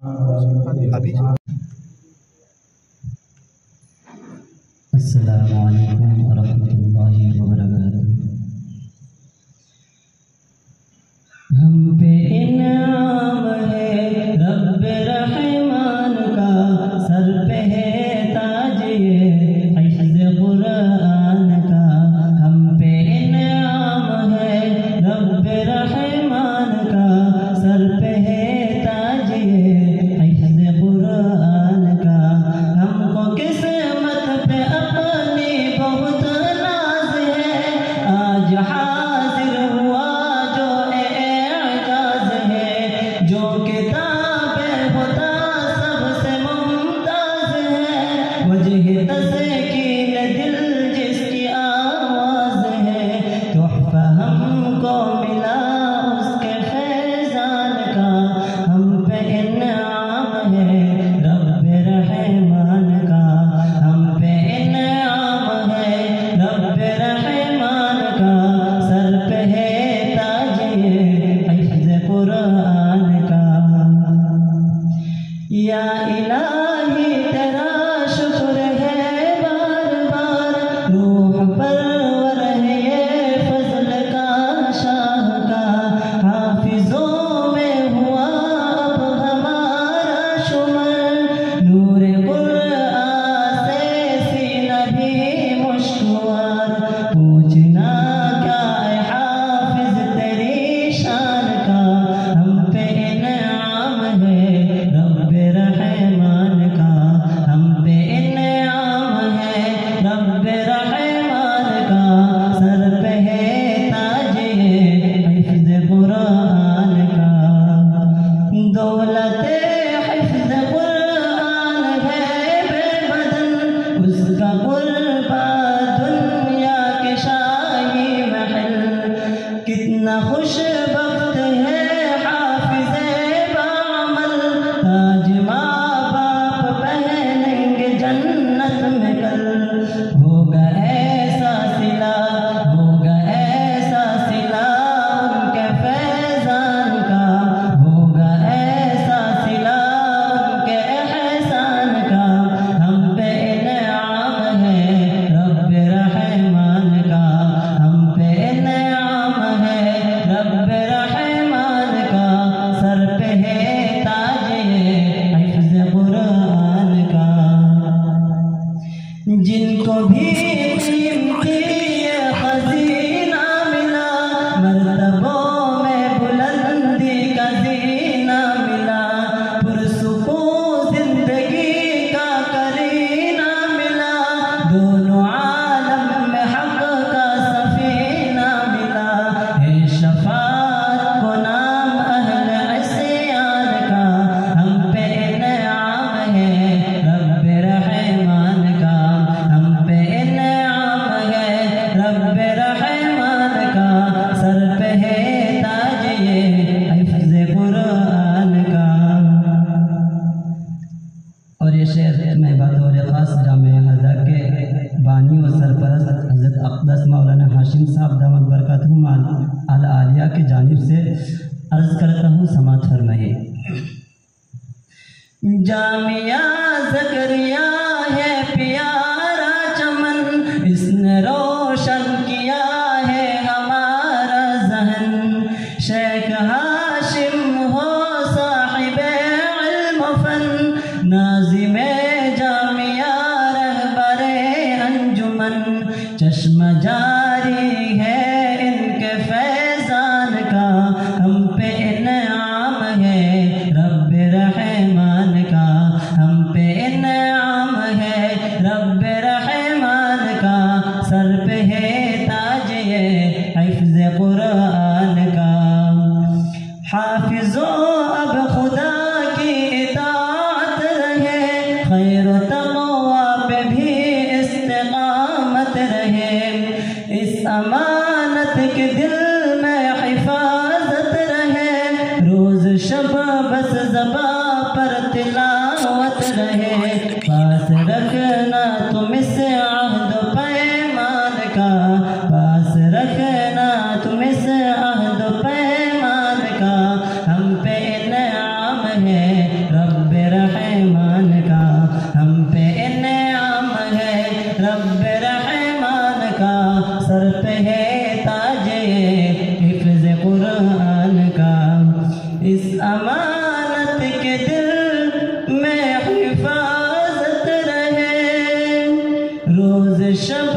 अभी अस्सलामु अलैकुम वरहमतुल्लाहि वबरकातुहू। हम पे इनाम है रब्बे रहमान का, सर पे है ताज ये हिफ्ज़ कुरान का। हम पे इनाम है रब्बे रहमान का, सर पे है ताज ये हिफ्ज़ कुरान का। हमको किस्मत पे अपनी बहुत नाज है, आज हाजिर हुआ जो एजाज है। जो किताबें खुदा सबसे मुमताज है, वजह तस्कीन दिल जिसकी आवाज है। तोहफा हमको मिला उसके फैजान का, हम पे इनाम है रब्बे रहमान का। हम पे इनाम है रब्बे रहमान का, सर पे है ताज ये हिफ्ज़ कुरान का। या इलाही तेरा शुक्र है बार बार, रूह परवर है ये फजल का शाहकार। हाफिजों में हुआ अब हमारा शुमार, नूरे कुरआन से सीना भी मुश्किल। पूछना क्या है हाफिज तेरी शान का, हम पे इनाम है रब्बे रहमान का। हम पे इनाम है रब्बे रहमान का, सर पे है ताज ये हिफ्ज़ कुरान का। दौलत हिफ्ज़ कुरान है बेबदन, उसका कुर्बा दुनिया के शाही महल। कितना खुशबख्त है हाफिज़े बामल, ताज माँ बाप पहनेंगे जन्नत में कल। होगा ऐसा सिला, होगा ऐसा सिला उनके फैजान का। होगा ऐसा सिला उनके एहसान का। हम पे इनाम है रब्बे रहमान का, हम पे इनाम है रब्बे रहमान का, सर पे है ताज ये हिफ्ज़ कुरान का। जिनको भी कीमती ये खज़ीना मिला, मर्तबों में बुलंदी का ज़ीना मिला। पुरसुकून ज़िंदगी का करीना मिला, दोनों आलम में हक़ का सफ़ीना मिला। है शफ़ाअत को नाम अहले इस्यान का, हम पे इनाम है रब्बे रहमान का। हम पे इनाम है रब्बे रहमान का, सर पे है ताज ये हिफ्ज़ कुरान का। और ये शेर मैं बतौर ख़ास जामे हज़ा के बानी और सरपरस्त हज़रत अक़दस मौलाना हाशिम साहब दामद बरकतहुम अल आलिया की जानिब से अर्ज़ करता हूँ, समाअत फरमाइए। जामिया ज़करिया है प्यारा चमन, इसने रोशन किया है हमारा ज़हन। शेख हाशिम हो साहिबे इल्म फन, नाज़िमे जामिया रहबरे अंजुमन। चश्मा जारी है इनके फैजान का, हम पे इनाम है रब्बे रहमान का। हम पे इनाम है रब्बे रहमान का, सर पे है ताज ये हिफ्ज़ कुरान का। हाफिजो अब खुदा की इताअत रहे, खैर तक़वा पे भी इस्तिक़ामत रहे। इस अमानत के दिल में हिफाजत रहे, रोज़ शब बस ज़बा पर तिलावत रहे। पास रखना तुम इस अहद पैमान का, पास रखना तुम इस अहद पैमान का। हम पे इनाम है रब रहे ताजे हिफ्ज़ कुरान का, इस अमानत के दिल में हिफाजत रहे। रोज शब